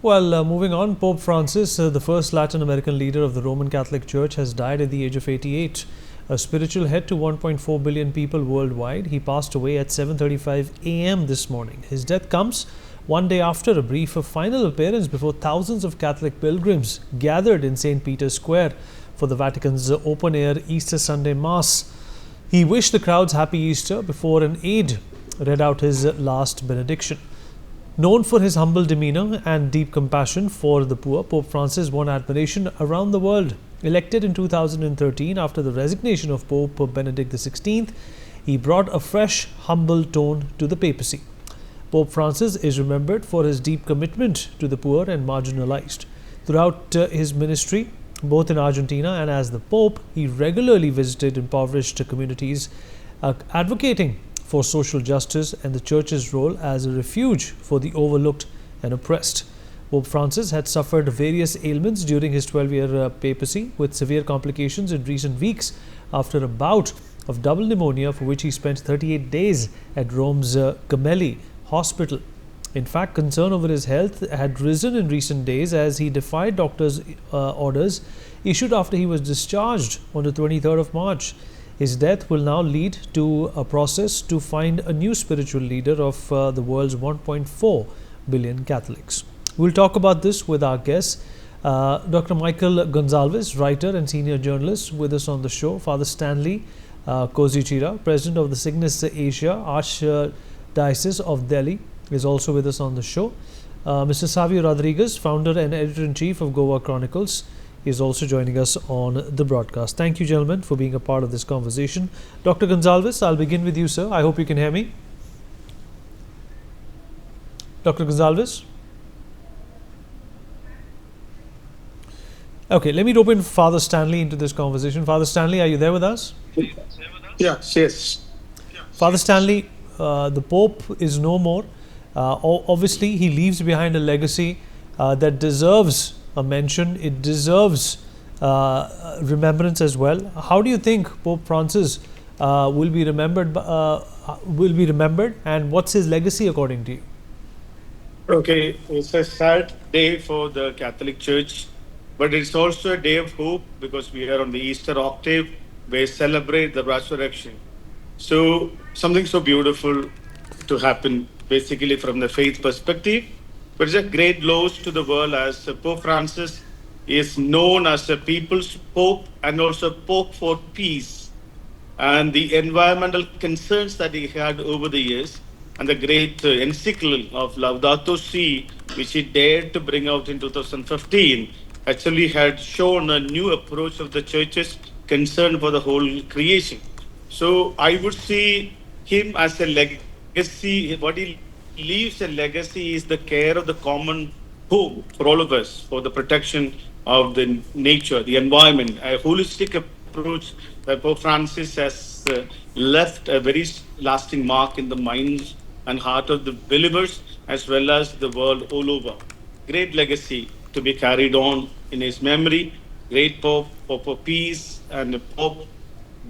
Well, moving on, Pope Francis, the first Latin American leader of the Roman Catholic Church, has died at the age of 88. A spiritual head to 1.4 billion people worldwide, he passed away at 7:35 a.m. this morning. His death comes one day after a brief final appearance before thousands of Catholic pilgrims gathered in St. Peter's Square for the Vatican's open-air Easter Sunday Mass. He wished the crowds happy Easter before an aide read out his last benediction. Known for his humble demeanor and deep compassion for the poor, Pope Francis won admiration around the world. Elected in 2013 after the resignation of Pope Benedict XVI, he brought a fresh, humble tone to the papacy. Pope Francis is remembered for his deep commitment to the poor and marginalized. Throughout his ministry, both in Argentina and as the Pope, he regularly visited impoverished communities, advocating for social justice and the Church's role as a refuge for the overlooked and oppressed. Pope Francis had suffered various ailments during his 12-year papacy, with severe complications in recent weeks after a bout of double pneumonia for which he spent 38 days at Rome's Gemelli Hospital. In fact, concern over his health had risen in recent days as he defied doctors' orders issued after he was discharged on the 23rd of March. His death will now lead to a process to find a new spiritual leader of the world's 1.4 billion Catholics. We'll talk about this with our guests, Dr. Michael Gonzalez, writer and senior journalist, with us on the show. Father Stanley Kozichira, president of the Cygnus Asia Archdiocese of Delhi, is also with us on the show. Mr. Savia Rodriguez, founder and editor-in-chief of Goa Chronicles, is also joining us on the broadcast. Thank you, gentlemen, for being a part of this conversation. Dr. Gonzalez, I'll begin with you, sir. I hope you can hear me. Dr. Gonzalez? Okay, let me rope in Father Stanley into this conversation. Father Stanley, are you there with us? Yes. Father Stanley, the Pope is no more. Obviously, he leaves behind a legacy that deserves a mention. It deserves remembrance as well. How do you think Pope Francis will be remembered? And what's his legacy according to you? Okay, it's a sad day for the Catholic Church, but it's also a day of hope because we are on the Easter octave where we celebrate the resurrection. So something so beautiful to happen basically from the faith perspective. But it's a great loss to the world as Pope Francis is known as a people's Pope and also Pope for peace. And the environmental concerns that he had over the years and the great encyclical of Laudato Si, which he dared to bring out in 2015, actually had shown a new approach of the church's concern for the whole creation. So I would see him as a legacy. What he leaves a legacy is the care of the common home for all of us, for the protection of the nature, the environment, a holistic approach that Pope Francis has left a very lasting mark in the minds and heart of the believers as well as the world all over. Great legacy to be carried on in his memory. Great Pope, Pope of peace, and the Pope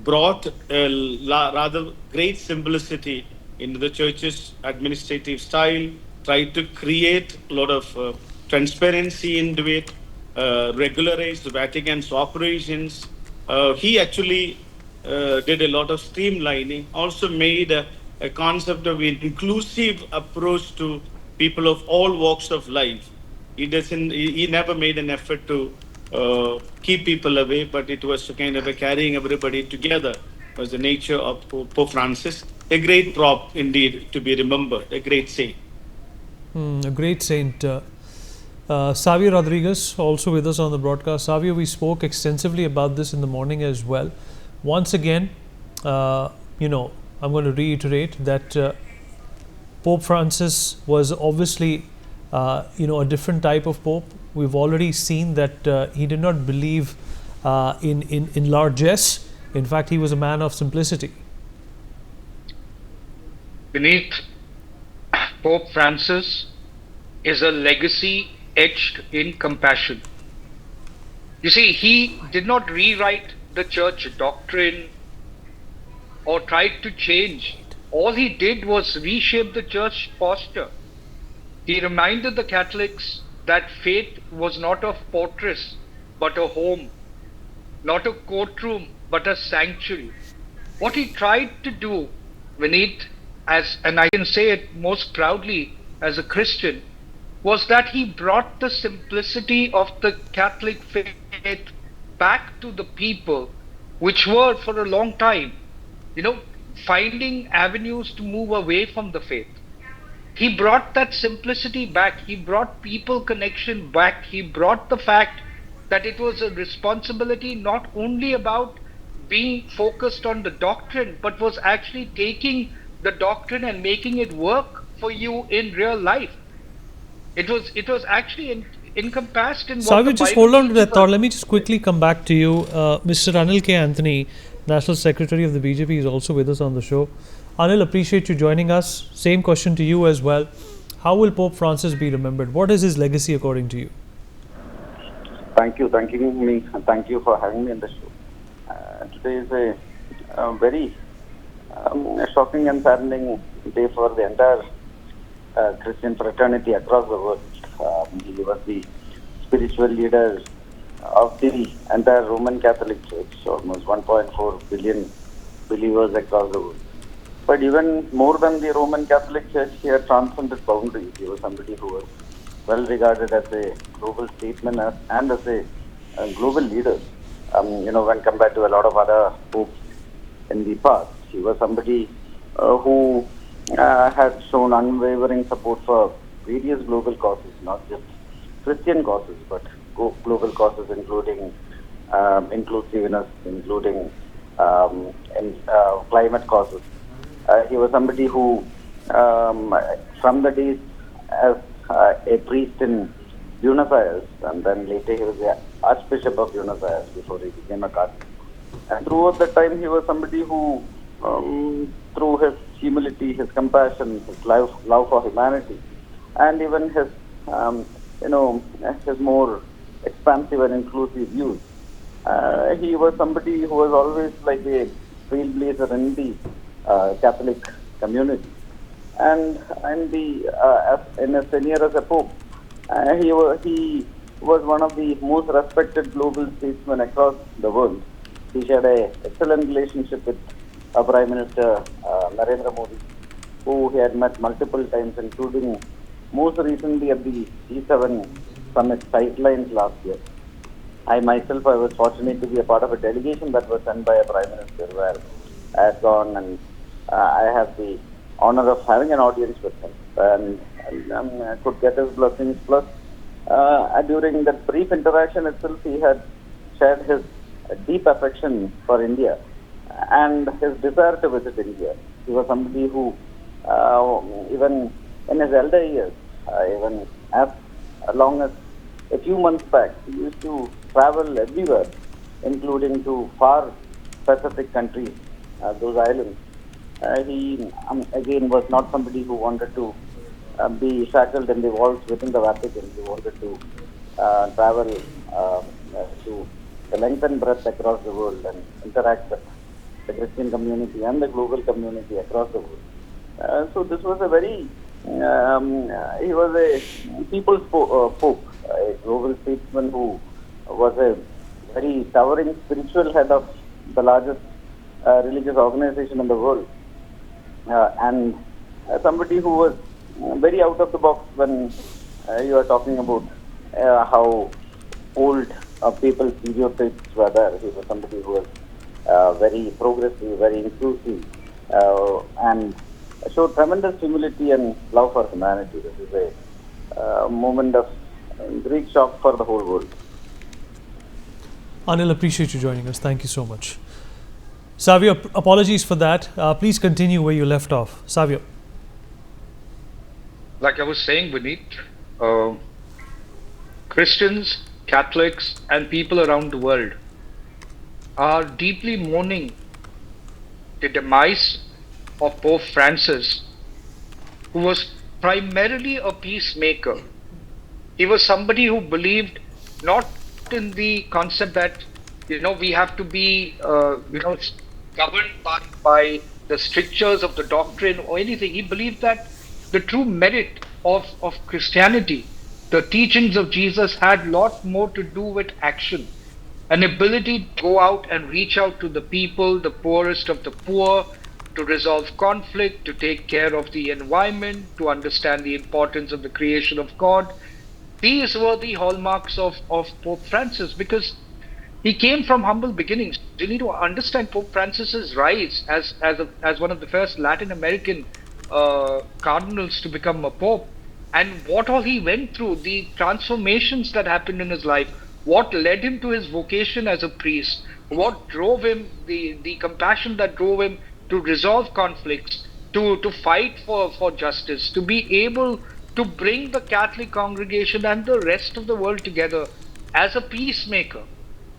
brought a rather great simplicity into the church's administrative style, tried to create a lot of transparency into it, regularized the Vatican's operations. He actually did a lot of streamlining, also made a concept of an inclusive approach to people of all walks of life. He never made an effort to keep people away, but it was kind of a carrying everybody together was the nature of Pope Francis. A great prop indeed to be remembered, a great saint. A great saint. Savia Rodriguez also with us on the broadcast. Savia, we spoke extensively about this in the morning as well. Once again, I'm going to reiterate that Pope Francis was obviously, a different type of Pope. We've already seen that he did not believe in largesse. In fact, he was a man of simplicity. Beneath Pope Francis is a legacy etched in compassion. You see, he did not rewrite the church doctrine or tried to change. All he did was reshape the church posture. He reminded the Catholics that faith was not a fortress but a home, not a courtroom but a sanctuary. What he tried to do, Vineet, and I can say it most proudly as a Christian, was that he brought the simplicity of the Catholic faith back to the people, which were for a long time, you know, finding avenues to move away from the faith. He brought that simplicity back. He brought people connection back. He brought the fact that it was a responsibility not only about being focused on the doctrine, but was actually taking the doctrine and making it work for you in real life. It was actually encompassed in what the Savia, just Bible hold on to teaches that thought. us. Let me just quickly come back to you. Mr. Anil K Anthony, National Secretary of the BJP, is also with us on the show. Anil, appreciate you joining us. Same question to you as well. How will Pope Francis be remembered? What is his legacy according to you? Thank you, thanking me, and thank you for having me on the show. Today is a very shocking and saddening day for the entire Christian fraternity across the world. He was the spiritual leader of the entire Roman Catholic Church, almost 1.4 billion believers across the world. But even more than the Roman Catholic Church, he had transcended boundaries. He was somebody who was well regarded as a global statesman and as a global leader. When compared to a lot of other popes in the past, he was somebody who had shown unwavering support for various global causes, not just Christian causes, but global causes including inclusiveness, including climate causes. He was somebody who, from the days as a priest in Buenos Aires, and then later he was the Archbishop of Buenos Aires before he became a cardinal. And throughout that time, he was somebody who, through his humility, his compassion, his love for humanity, and even his, his more expansive and inclusive views, he was somebody who was always like a trailblazer in the Catholic community. And in his tenure as a pope, he was one of the most respected global statesmen across the world. He shared an excellent relationship with Prime Minister Narendra Modi, who he had met multiple times, including most recently at the G7 summit sidelines last year. I was fortunate to be a part of a delegation that was sent by a Prime Minister where I had gone and I had the honor of having an audience with him and I could get his blessings. Plus, during that brief interaction itself, he had shared his deep affection for India and his desire to visit India. He was somebody who, even in his elder years, even as long as a few months back, he used to travel everywhere, including to far Pacific countries, those islands. He again was not somebody who wanted to be shackled in the walls within the Vatican. He wanted to travel to the length and breadth across the world and interact with the Christian community and the global community across the world. So this was a very, he was a people's pope, a global statesman who was a very towering spiritual head of the largest religious organization in the world. And somebody who was very out of the box when you are talking about how old people's stereotypes were there. He was somebody who was very progressive, very inclusive, and showed tremendous humility and love for humanity. This is a moment of great shock for the whole world. Anil, appreciate you joining us. Thank you so much. Savia, apologies for that. Please continue where you left off. Savia. Like I was saying, Vineet, Christians, Catholics, and people around the world are deeply mourning the demise of Pope Francis, who was primarily a peacemaker. He was somebody who believed not in the concept that we have to be governed by the strictures of the doctrine or anything. He believed that the true merit of Christianity The teachings of Jesus had a lot more to do with action, an ability to go out and reach out to the people, the poorest of the poor, to resolve conflict, to take care of the environment, to understand the importance of the creation of God. These were the hallmarks of Pope Francis, because he came from humble beginnings. You need to understand Pope Francis's rise as one of the first Latin American cardinals to become a pope, and what all he went through, the transformations that happened in his life, what led him to his vocation as a priest, what drove him, the compassion that drove him to resolve conflicts, to fight for justice, to be able to bring the Catholic congregation and the rest of the world together as a peacemaker.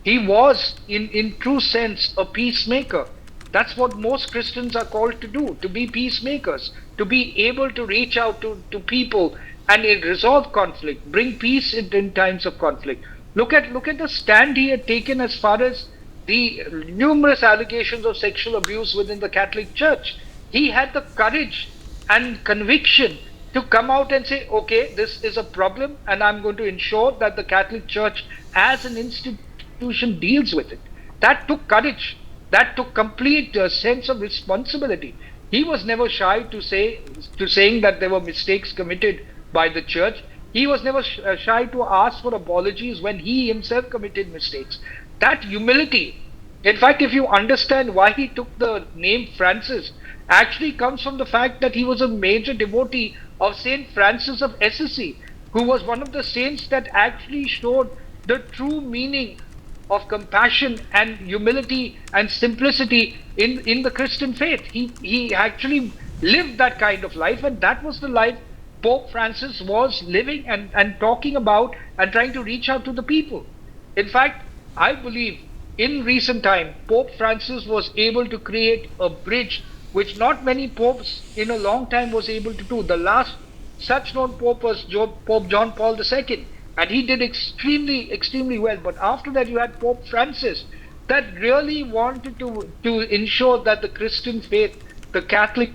He was, in true sense, a peacemaker. That's what most Christians are called to do, to be peacemakers, to be able to reach out to people and resolve conflict, bring peace in times of conflict. Look at the stand he had taken as far as the numerous allegations of sexual abuse within the Catholic Church. He had the courage and conviction to come out and say, okay, this is a problem, and I'm going to ensure that the Catholic Church as an institution deals with it. That took courage. That took complete sense of responsibility. He was never shy to saying that there were mistakes committed by the church. He was never shy to ask for apologies when he himself committed mistakes. That humility, in fact, if you understand why he took the name Francis, actually comes from the fact that he was a major devotee of Saint Francis of Assisi, who was one of the saints that actually showed the true meaning of compassion and humility and simplicity in the Christian faith. He actually lived that kind of life, and that was the life Pope Francis was living and talking about and trying to reach out to the people. In fact, I believe in recent time, Pope Francis was able to create a bridge which not many popes in a long time was able to do. The last such known pope was Pope John Paul II, and he did extremely well. But after that, you had Pope Francis that really wanted to ensure that the Christian faith, the Catholic,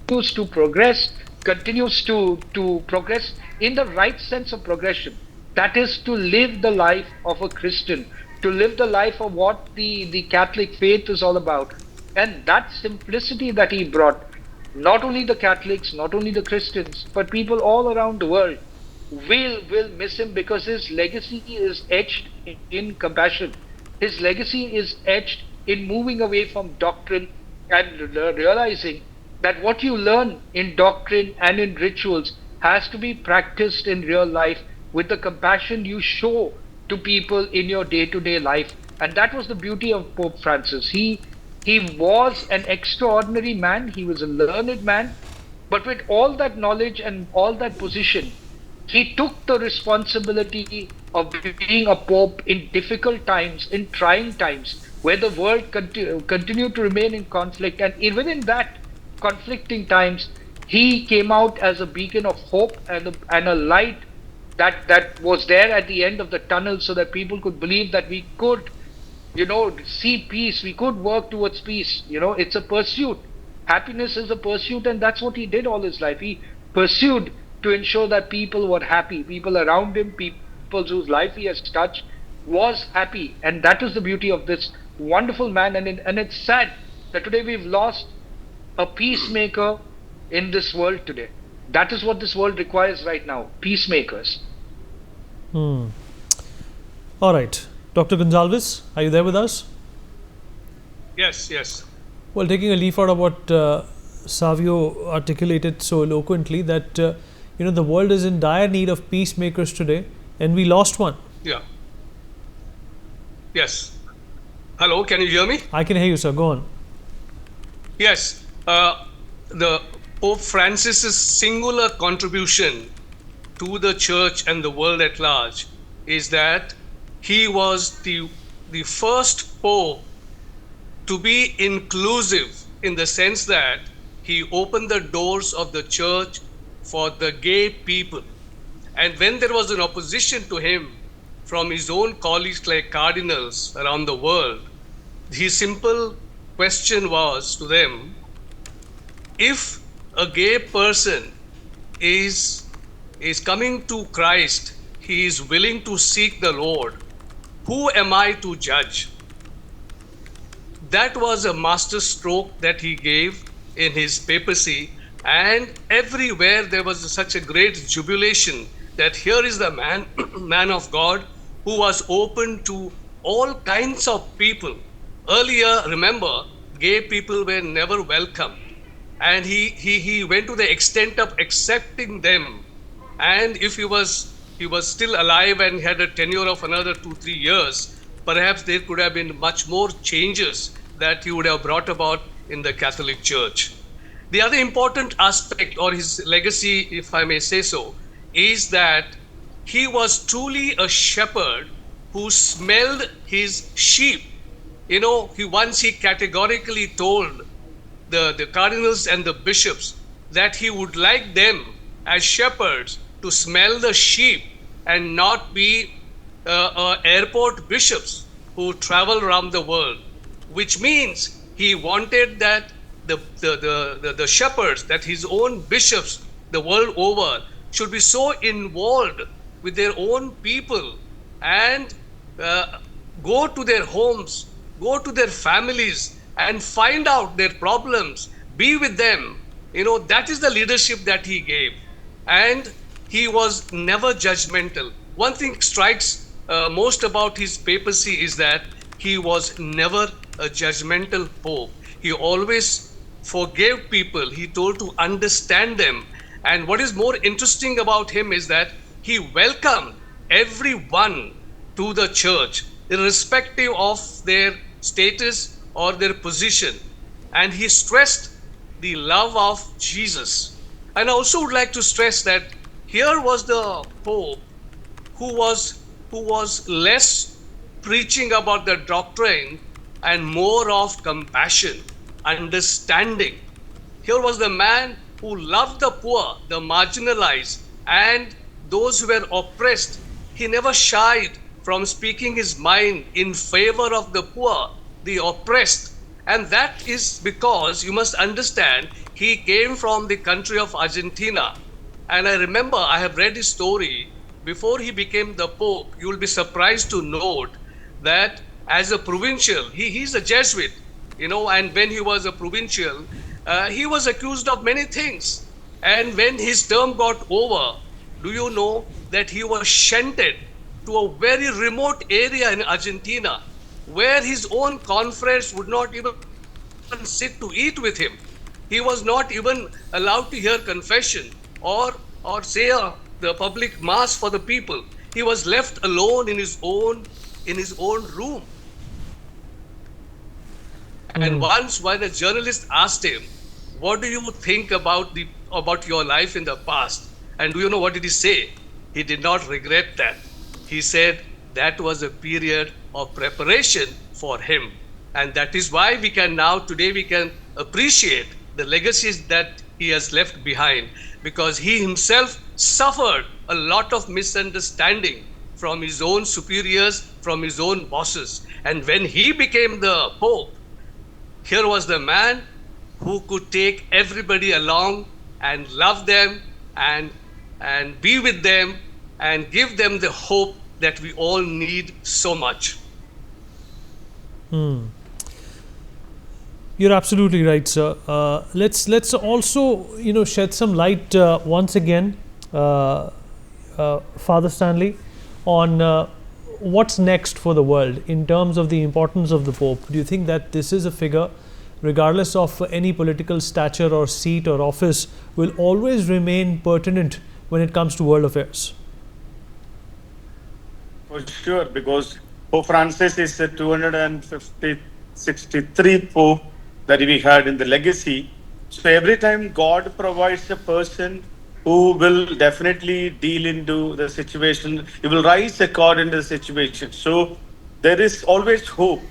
continues to progress, continues to progress in the right sense of progression. That is to live the life of a Christian, to live the life of what the Catholic faith is all about. And that simplicity that he brought, not only the Catholics, not only the Christians, but people all around the world will miss him, because his legacy is etched in compassion. His legacy is etched in moving away from doctrine and realizing that what you learn in doctrine and in rituals has to be practiced in real life with the compassion you show to people in your day-to-day life. And that was the beauty of Pope Francis. He was an extraordinary man. He was a learned man, but with all that knowledge and all that position, he took the responsibility of being a pope in difficult times, in trying times, where the world continued to remain in conflict. And even in that conflicting times, he came out as a beacon of hope and a light that was there at the end of the tunnel, so that people could believe that we could, see peace. We could work towards peace. It's a pursuit. Happiness is a pursuit, and that's what he did all his life. He pursued to ensure that people were happy, people around him, people whose life he has touched was happy. And that is the beauty of this wonderful man. And it's sad that today we've lost a peacemaker in this world today. That is what this world requires right now, peacemakers. All right. Dr. Gonzalez, are you there with us? Yes. Well, taking a leaf out of what Savio articulated so eloquently, that the world is in dire need of peacemakers today, and we lost one. Yeah. Yes. Hello, can you hear me? I can hear you, sir. Go on. Yes. The Pope Francis's singular contribution to the church and the world at large is that he was the first pope to be inclusive, in the sense that he opened the doors of the church for the gay people. And when there was an opposition to him from his own colleagues like cardinals around the world, his simple question was to them: if a gay person is is coming to Christ, he is willing to seek the Lord. Who am I to judge? That was a master stroke that he gave in his papacy, and everywhere there was such a great jubilation that here is the man, man of God, who was open to all kinds of people. Earlier, remember, gay people were never welcome, and he went to the extent of accepting them. And if he was still alive and had a tenure of another 2-3 years, perhaps there could have been much more changes that he would have brought about in the Catholic Church. The other important aspect, or his legacy, if I may say so, is that he was truly a shepherd who smelled his sheep. He categorically told the cardinals and the bishops that he would like them as shepherds to smell the sheep and not be airport bishops who travel around the world, which means he wanted that the shepherds, that his own bishops the world over, should be so involved with their own people and go to their homes, go to their families and find out their problems, be with them. That is the leadership that he gave. And he was never judgmental. One thing strikes most about his papacy is that he was never a judgmental pope. He always forgave people. He told to understand them. And what is more interesting about him is that he welcomed everyone to the church, irrespective of their status or their position. And he stressed the love of Jesus. And I also would like to stress that here was the Pope who was less preaching about the doctrine and more of compassion, understanding. Here was the man who loved the poor, the marginalized, and those who were oppressed. He never shied from speaking his mind in favor of the poor, the oppressed. And that is because, you must understand, he came from the country of Argentina. And I remember, I have read his story. Before he became the Pope, you will be surprised to note that as a provincial, he's a Jesuit, and when he was a provincial, he was accused of many things. And when his term got over, do you know that he was shunted to a very remote area in Argentina, where his own confreres would not even sit to eat with him. He was not even allowed to hear confession or say the public mass for the people. He was left alone in his own room. And once, when a journalist asked him, "What do you think about your life in the past?" And do you know what did he say? He did not regret that. He said that was a period of preparation for him. And that is why today we can appreciate the legacies that he has left behind, because he himself suffered a lot of misunderstanding from his own superiors, from his own bosses. And when he became the Pope, here was the man who could take everybody along and love them and be with them and give them the hope that we all need so much. You're absolutely right, sir. Let's also shed some light once again, Father Stanley, on what's next for the world in terms of the importance of the Pope. Do you think that this is a figure, regardless of any political stature or seat or office, will always remain pertinent when it comes to world affairs? For sure, because Pope Francis is the 263 Pope that we had in the legacy. So every time God provides a person who will definitely deal into the situation, he will rise according to the situation. So there is always hope.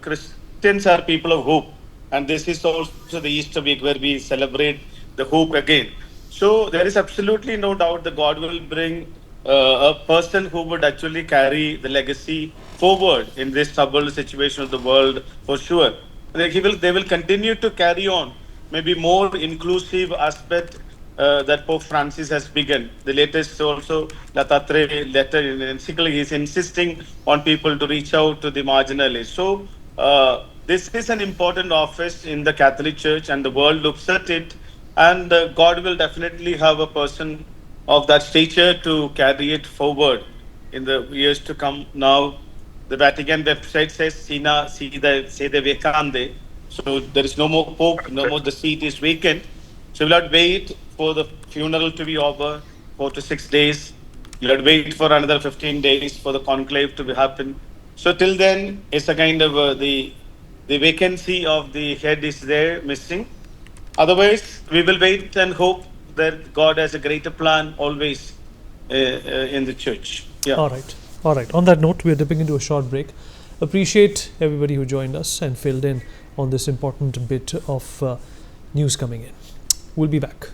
Christians are people of hope. And this is also the Easter week where we celebrate the hope again. So there is absolutely no doubt that God will bring a person who would actually carry the legacy forward in this troubled situation of the world, for sure. They will continue to carry on, maybe more inclusive aspect, that Pope Francis has begun. The latest also Latatre letter in encyclical is insisting on people to reach out to the marginalized. So this is an important office in the Catholic Church, and the world looks at it. And God will definitely have a person of that stature to carry it forward in the years to come. Now, the Vatican website says Sina Sede Vacante. So there is no more Pope, no more, the seat is vacant. So we'll have to wait for the funeral to be over, 4 to 6 days. You'll have to wait for another 15 days for the conclave to happen. So till then, it's a kind of the vacancy of the head is there missing. Otherwise, we will wait and hope that God has a greater plan always in the church. Yeah. All right. All right. On that note, we are dipping into a short break. Appreciate everybody who joined us and filled in on this important bit of news coming in. We'll be back.